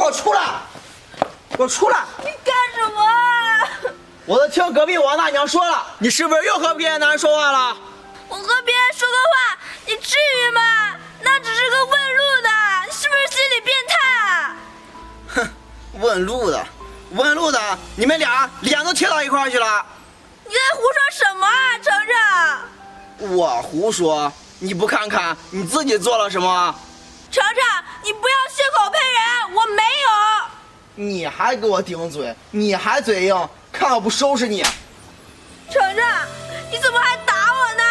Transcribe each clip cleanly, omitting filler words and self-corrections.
给我出来！给我出来！你干什么啊？我都听隔壁王大娘说了，你是不是又和别的男人说话了？我和别人说个话，你至于吗？那只是个问路的，你是不是心理变态啊？哼，问路的，你们俩脸都贴到一块儿去了。你在胡说什么啊，程程？我胡说，你不看看你自己做了什么？程程，你不要血口喷人，我没有。你还给我顶嘴，你还嘴硬，看我不收拾你！程程，你怎么还打我呢？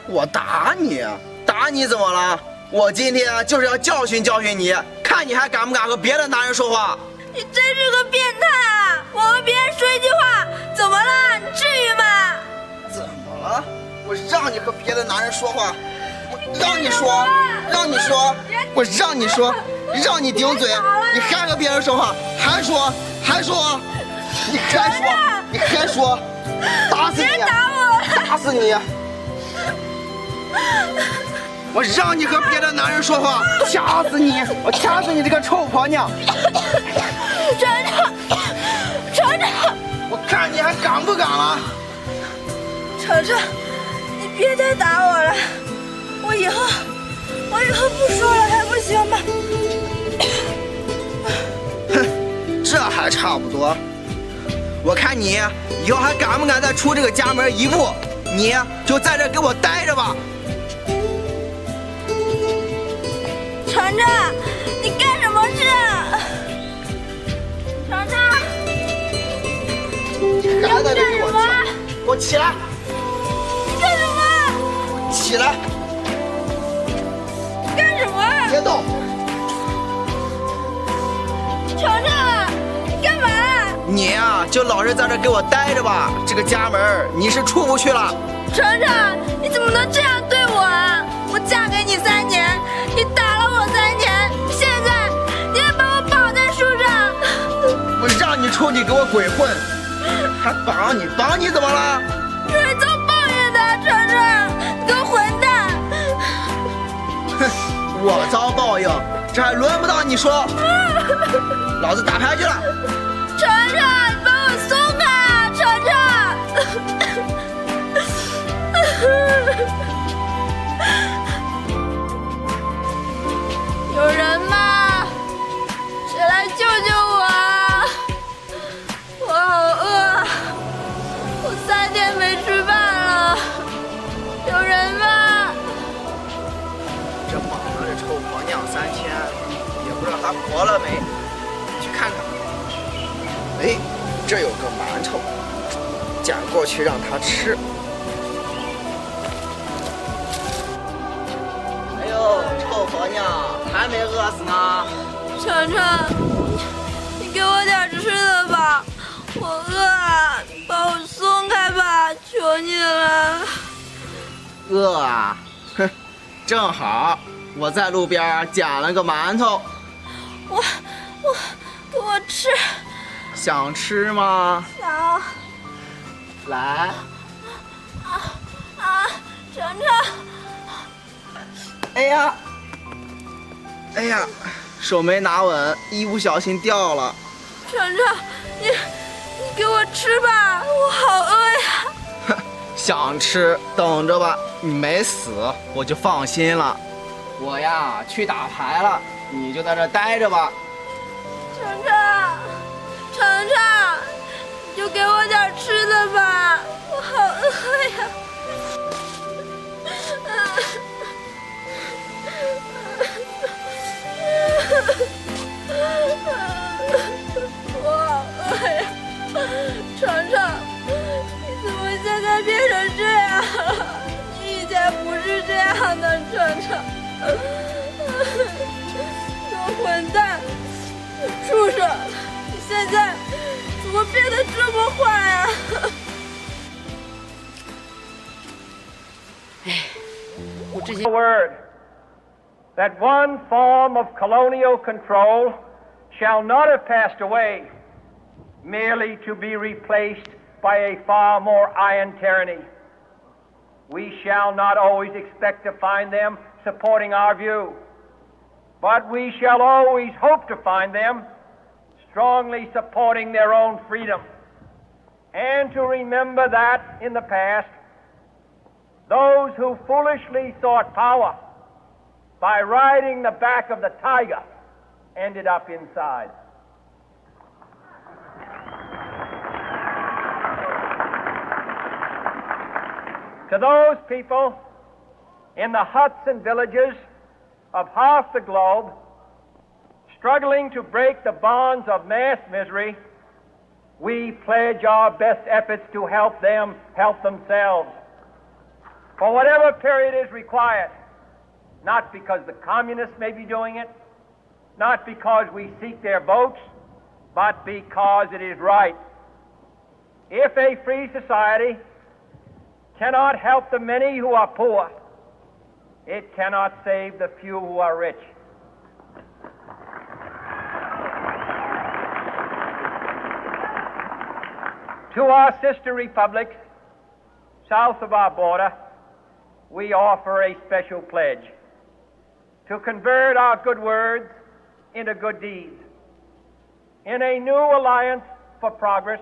我打你？打你怎么了？我今天就是要教训教训你，看你还敢不敢和别的男人说话！你真是个变态啊！我和别人说一句话，怎么了？你至于吗？怎么了？我让你和别的男人说话，我让你说，我让你说，让你顶嘴，你还和别人说话，还说，你还说，打死你！打死你！我让你和别的男人说话，掐死你！我掐死你这个臭婆娘！程程，我看你还敢不敢了？程程，你别再打我了，我以后不说了，还不行吗？哼，这还差不多。我看你以后还敢不敢再出这个家门一步，你就在这给我待着吧。程程，你干什么去？程程，你还在这给我跳？给我起来！你干什么？起来！干什么？别动！程程，你干嘛？你呀，就老实在这给我待着吧。这个家门你是出不去了。程程，你怎么能这样对我啊？我嫁给你3年，你打了我3年，现在你还把我绑在树上。我让你出去给我鬼混，还绑你怎么了？你会遭报应的，程程，你个混蛋！哼，我遭报应，这还轮不到你说。老子打牌去了。程程，你把我松开啊，程程！有人吗？谁来救救我啊！我好饿，我3天没吃饭了。有人吗？这绑着这臭婆娘3天，也不知道她活了没，去看看。哎，这有个馒头，捡过去让她吃。哎呦，臭婆娘，还没饿死呢。程程，你给我点吃的吧，我饿了，把我松开吧，求你了。饿啊？哼，正好我在路边捡了个馒头。给我吃。想吃吗？想。来。程程。哎呀，手没拿稳，一不小心掉了。程程，你给我吃吧，我好饿呀。哼，想吃等着吧，你没死我就放心了。我呀去打牌了，你就在这待着吧。程程，你就给我点吃的吧，我好饿呀。我好饿呀，程程，你怎么现在变成这样了？你以前不是这样的，程程。个混蛋，畜生，你现在怎么变得这么坏啊？我这些 word that one form of colonial control shall not have passed away, merely to be replaced by a far more iron tyranny. We shall not always expect to find them supporting our view. but we shall always hope to find them strongly supporting their own freedom, and to remember that in the past, those who foolishly sought power by riding the back of the tiger ended up inside. To those people in the huts and villages of half the globe struggling to break the bonds of mass misery, we pledge our best efforts to help them help themselves for whatever period is required, not because the communists may be doing it, not because we seek their votes, but because it is right. If a free society cannot help the many who are poor, it cannot save the few who are rich. To our sister republics south of our border, we offer a special pledge to convert our good words into good deeds, in a new alliance for progress,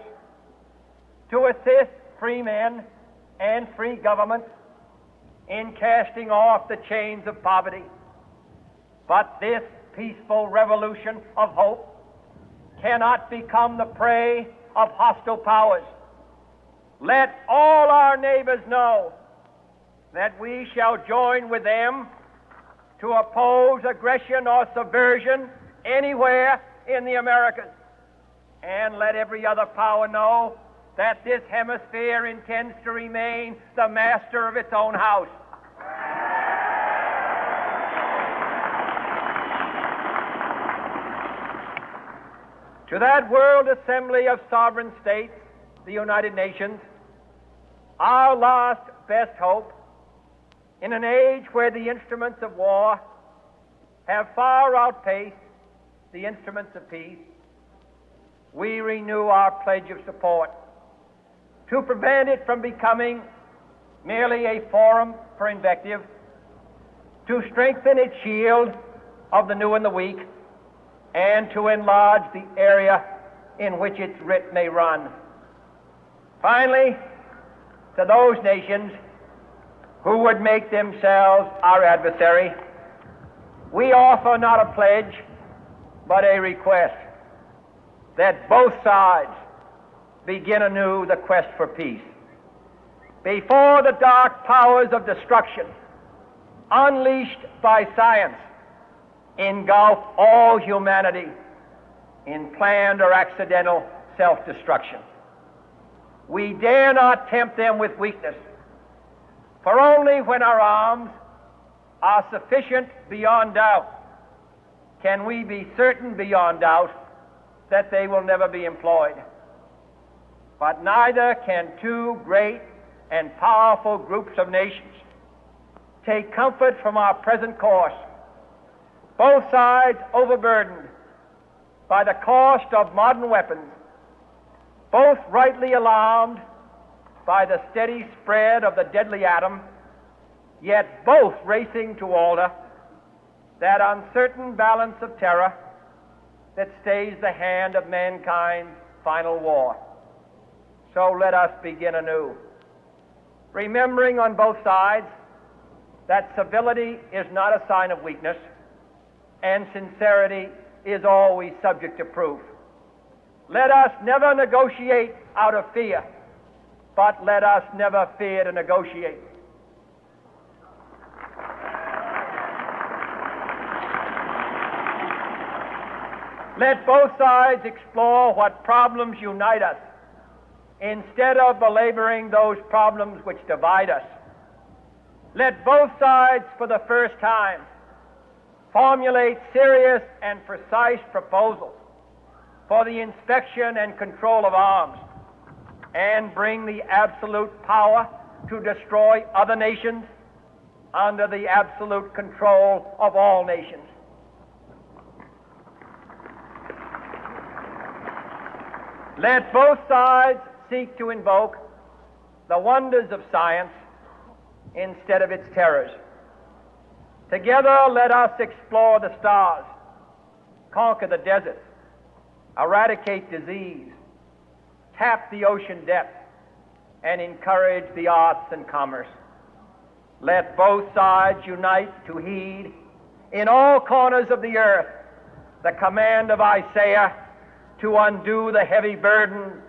to assist free men and free governments in casting off the chains of poverty. But this peaceful revolution of hope cannot become the prey of hostile powers. Let all our neighbors know that we shall join with them to oppose aggression or subversion anywhere in the Americas. And let every other power know that this hemisphere intends to remain the master of its own house. To that World Assembly of Sovereign States, the United Nations, our last best hope, in an age where the instruments of war have far outpaced the instruments of peace, we renew our pledge of support to prevent it from becoming merely a forum for invective, to strengthen its shield of the new and the weak, and to enlarge the area in which its writ may run. Finally, to those nations who would make themselves our adversary, we offer not a pledge, but a request that both sides begin anew the quest for peace. Before the dark powers of destruction, unleashed by science, engulf all humanity in planned or accidental self-destruction, we dare not tempt them with weakness, for only when our arms are sufficient beyond doubt can we be certain beyond doubt that they will never be employed. But neither can two great and powerful groups of nations take comfort from our present course, both sides overburdened by the cost of modern weapons, both rightly alarmed by the steady spread of the deadly atom, yet both racing to alter that uncertain balance of terror that stays the hand of mankind's final war. So let us begin anew, remembering on both sides that civility is not a sign of weakness, and sincerity is always subject to proof. Let us never negotiate out of fear, but let us never fear to negotiate. Let both sides explore what problems unite us, instead of belaboring those problems which divide us. Let both sides, for the first time, formulate serious and precise proposals for the inspection and control of arms, and bring the absolute power to destroy other nations under the absolute control of all nations. Let both sides seek to invoke the wonders of science instead of its terrors. Together, let us explore the stars, conquer the deserts, eradicate disease, tap the ocean depths, and encourage the arts and commerce. Let both sides unite to heed in all corners of the earth the command of Isaiah to undo the heavy burden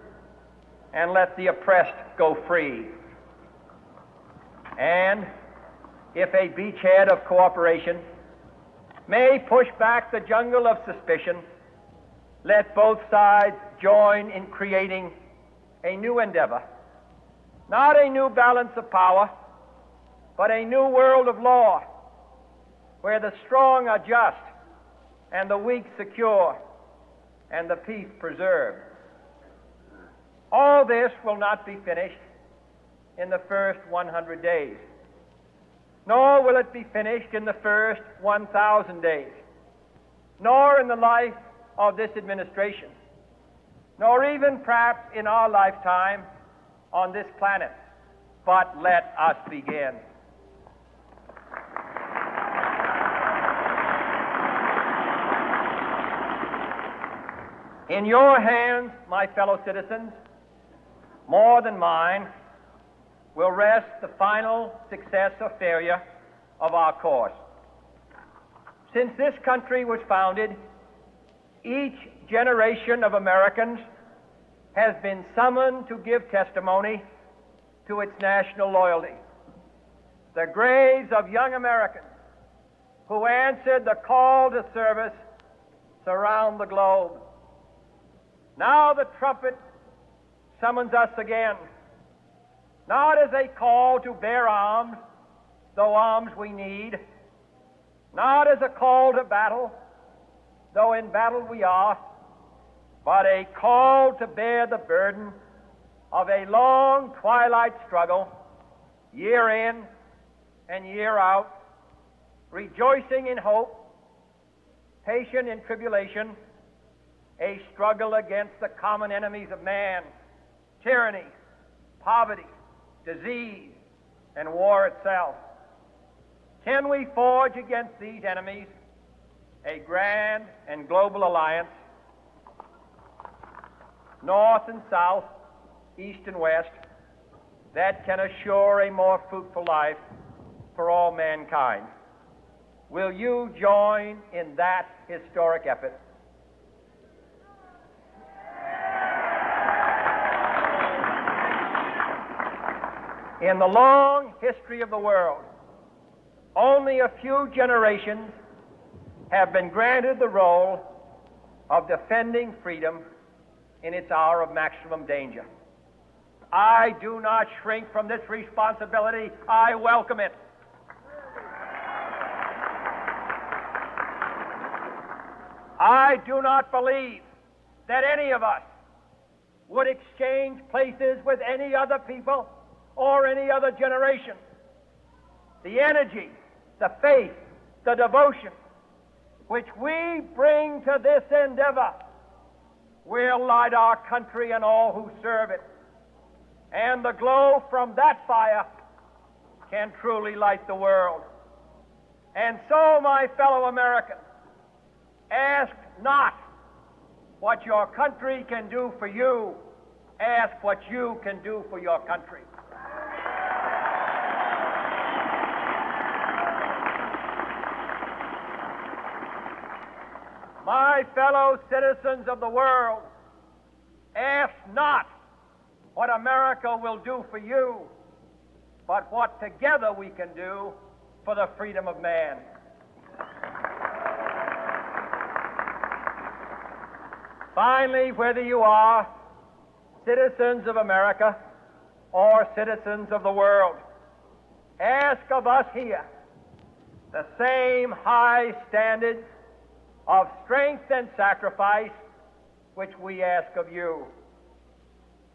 and let the oppressed go free. And if a beachhead of cooperation may push back the jungle of suspicion, let both sides join in creating a new endeavor, not a new balance of power, but a new world of law, where the strong are just and the weak secure and the peace preserved. All this will not be finished in the first 100 days, nor will it be finished in the first 1,000 days, nor in the life of this administration, nor even perhaps in our lifetime on this planet. But let us begin. In your hands, my fellow citizens, more than mine, will rest the final success or failure of our course. Since this country was founded, each generation of Americans has been summoned to give testimony to its national loyalty. The graves of young Americans who answered the call to service surround the globe. Now the trumpet summons us again, not as a call to bear arms, though arms we need, not as a call to battle, though in battle we are, but a call to bear the burden of a long twilight struggle, year in and year out, rejoicing in hope, patient in tribulation, a struggle against the common enemies of man, tyranny, poverty, disease, and war itself. Can we forge against these enemies a grand and global alliance, north and south, east and west, that can assure a more fruitful life for all mankind? Will you join in that historic effort? In the long history of the world, only a few generations have been granted the role of defending freedom in its hour of maximum danger. I do not shrink from this responsibility. I welcome it. I do not believe that any of us would exchange places with any other people or any other generation. The energy, the faith, the devotion which we bring to this endeavor will light our country and all who serve it. And the glow from that fire can truly light the world. And so, my fellow Americans, ask not what your country can do for you, ask what you can do for your country. My fellow citizens of the world, ask not what America will do for you, but what together we can do for the freedom of man. Finally, whether you are citizens of America or citizens of the world, ask of us here the same high standards of strength and sacrifice which we ask of you.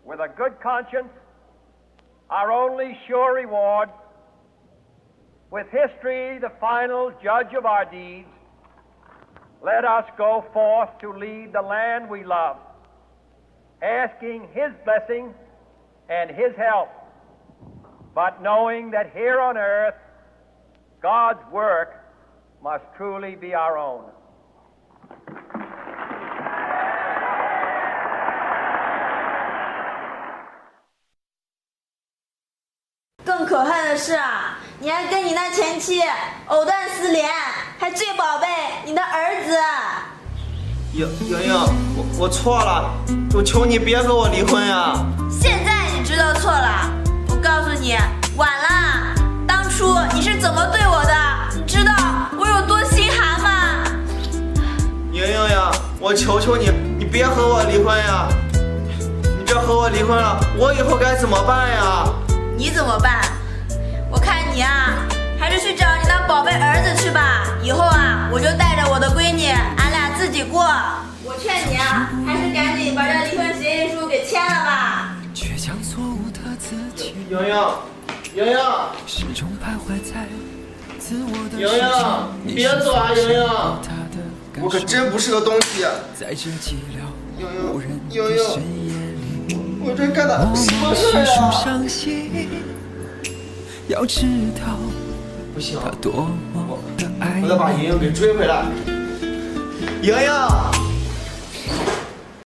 With a good conscience, our only sure reward, with history the final judge of our deeds, let us go forth to lead the land we love, asking His blessing and His help, but knowing that here on earth God's work must truly be our own. 更可恨的是啊，你还跟你那前妻藕断丝连，还最宝贝你的儿子。莹莹，我错了，我求你别和我离婚呀！现在你知道错了，我告诉你，晚了。当初你是怎么对我的？你知道我有多心寒吗？莹莹呀，我求求你，你别和我离婚呀！你这和我离婚了，我以后该怎么办呀？你怎么办？我看你啊，还是去找你那宝贝儿子去吧。以后啊，我就带着我的闺女，俺俩自己过。我劝你啊，还是赶紧把这离婚协议书给签了吧。莹莹，莹莹，莹莹，你别走啊，莹莹！我可真不是个东西。莹莹，我这干的什么事啊？不行，我得把莹莹给追回来。莹莹。